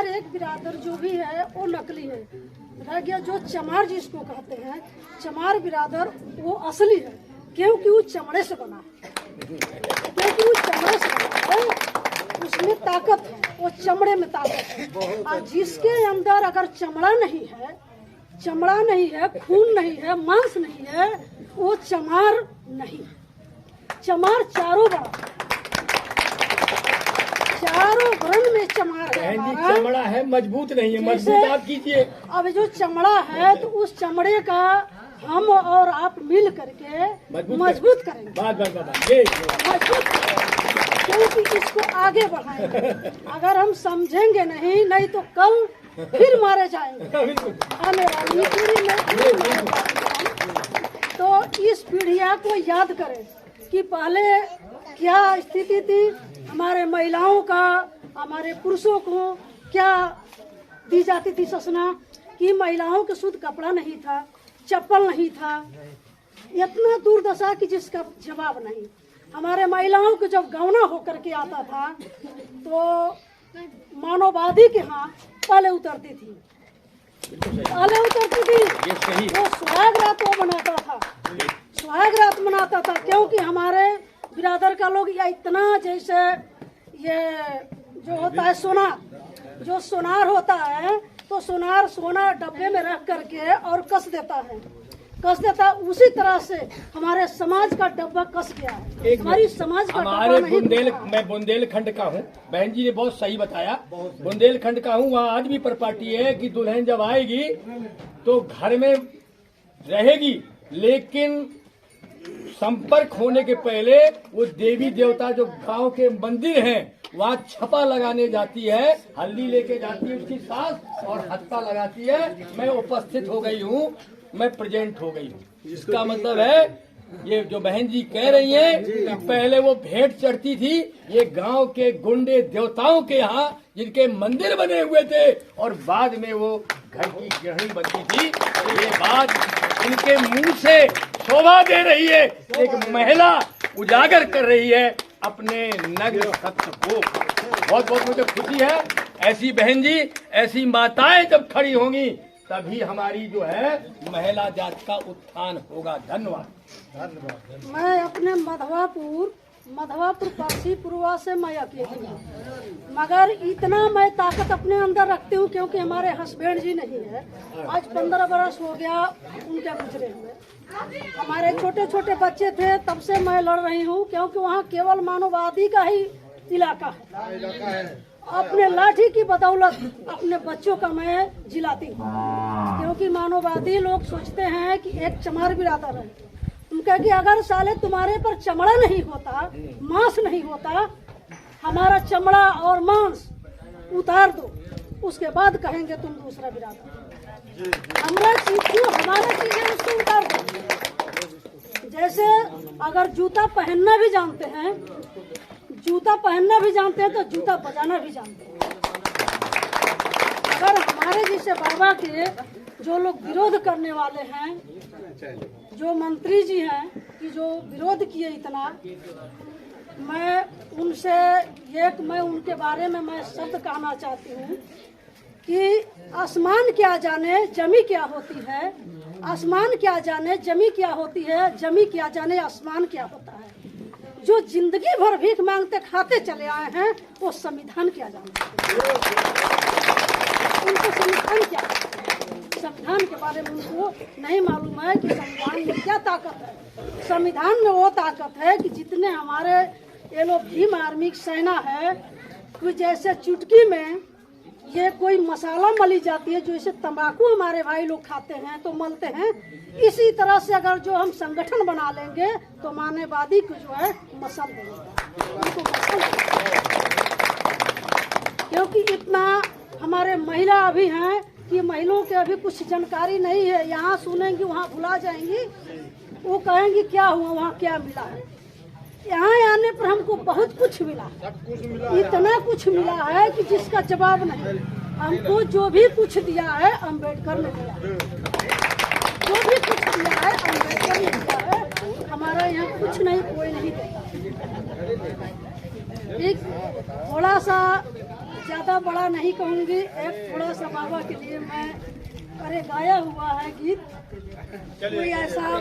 हर एक बिरादर जो भी है वो नकली है। रह गया जो चमार जिसको कहते हैं, चमार बिरादर वो असली है, क्योंकि वो चमड़े से बना है, क्योंकि वो चमड़े से बना है, उसमें ताकत है, वो चमड़े में ताकत है। और जिसके अंदर अगर चमड़ा नहीं है, चमड़ा नहीं है, खून नहीं है, मांस नहीं है, वो चमार नहीं। चमार चारों बड़ा, चारों वर्ण में चमार है। चमड़ा है, मजबूत नहीं है, मजबूत आप कीजिए। अब जो चमड़ा है तो उस चमड़े का हम और आप मिल करके मजबूत करेंगे, मजबूत क्योंकि इसको आगे बढ़ाएंगे। अगर हम समझेंगे नहीं तो कल फिर मारे जाएंगे, आने वाली पीढ़ी में। तो इस पीढ़िया को याद करें कि पहले क्या स्थिति थी, हमारे महिलाओं का, हमारे पुरुषों को क्या दी जाती थी शासना, कि महिलाओं के शुद्ध कपड़ा नहीं था, चप्पल नहीं था, इतना दुर्दशा कि जिसका जवाब नहीं। हमारे महिलाओं को जब गौना होकर के आता था तो मानववादी के यहाँ पहले उतरती थी, वो सुहाग रात वो मनाता था, सुहाग रात मनाता था, क्योंकि हमारे बिरादर का लोग या इतना, जैसे ये जो होता है सोनार, जो सोनार होता है तो सोनार सोना डब्बे में रख करके और कस देता है, उसी तरह से हमारे समाज का डब्बा कस गया है। हमारी समाज का हमारे मैं बुंदेलखंड का हूँ, बहन जी ने बहुत सही बताया, बुंदेलखंड का हूँ। वहाँ आज भी परिपाटी है कि दुल्हन जब आएगी तो घर में रहेगी, लेकिन संपर्क होने के पहले वो देवी देवता जो गांव के मंदिर हैं वहाँ छपा लगाने जाती है, हल्दी लेके जाती है उसकी सास और हत्था लगाती है। मैं उपस्थित हो गई हूँ, मैं प्रेजेंट हो गई हूँ। इसका मतलब है ये जो बहन जी कह रही हैं कि पहले वो भेंट चढ़ती थी, ये गांव के गुंडे देवताओं के यहाँ जिनके मंदिर बने हुए थे, और बाद में वो घर की गृहिणी बनती थी। ये बात उनके मुंह से शोभा दे रही है, एक महिला उजागर कर रही है अपने नग्न सत्य को। बहुत बहुत मुझे खुशी है, ऐसी बहन जी, ऐसी माताएं जब खड़ी होंगी तभी हमारी जो है महिला जात का उत्थान होगा। धन्यवाद। मैं अपने मधवापुर पासी पूर्वा से मैं अकेली हूँ, मगर इतना मैं ताकत अपने अंदर रखती हूँ क्योंकि हमारे हस्बैंड जी नहीं है। आज 15 बरस हो गया उनके गुजरे हुए। हमारे छोटे छोटे बच्चे थे तब से मैं लड़ रही हूँ, क्योंकि वहाँ केवल मानववादी का ही इलाका है। अपने लाठी की बदौलत अपने बच्चों का मैं जिलाती हूँ, क्योंकि मानववादी लोग सोचते हैं कि एक चमार बिरादर है, तुम कह कि अगर साले तुम्हारे पर चमड़ा नहीं होता, मांस नहीं होता, हमारा चमड़ा और मांस उतार दो, उसके बाद कहेंगे तुम दूसरा बिरादर। हमारा चीजें उसको उतार दो। जैसे अगर जूता पहनना भी जानते हैं, तो जूता बजाना भी जानते हैं। अगर हमारे जैसे बाबा के जो लोग विरोध करने वाले हैं, जो मंत्री जी हैं कि जो विरोध किए इतना, मैं उनके बारे में मैं शब्द कहना चाहती हूँ कि आसमान क्या जाने जमी क्या होती है, आसमान क्या जाने जमी क्या होती है, जमी क्या जाने आसमान क्या होता है। जो जिंदगी भर भीख मांगते खाते चले आए हैं वो संविधान क्या जानते हैं, उनको संविधान क्या, संविधान के बारे में उनको नहीं मालूम है कि संविधान में क्या ताकत है। संविधान में वो ताकत है कि जितने हमारे ये लोग भीम आर्मी सेना है, कि जैसे चुटकी में ये कोई मसाला मली जाती है, जो इसे तंबाकू हमारे भाई लोग खाते हैं तो मलते हैं, इसी तरह से अगर जो हम संगठन बना लेंगे तो मानववादी को जो है मसल देंगे, उनको मसल देंगे। क्योंकि इतना हमारे महिला अभी हैं कि महिलाओं के अभी कुछ जानकारी नहीं है, यहाँ सुनेंगी वहाँ भुला जाएंगी, वो कहेंगी क्या हुआ, वहाँ क्या मिला है। यहाँ आने पर हमको बहुत कुछ मिला, इतना कुछ मिला है कि जिसका जवाब नहीं। हमको जो भी कुछ दिया है अम्बेडकर ने दिया, जो भी कुछ दिया है अम्बेडकर ने दिया है। हमारा यहाँ कुछ नहीं, कोई नहीं देता। एक थोड़ा सा ज़्यादा बड़ा नहीं कहूँगी, एक थोड़ा सा बाबा के लिए मैं अरे गाया हुआ है गीत, कोई ऐसा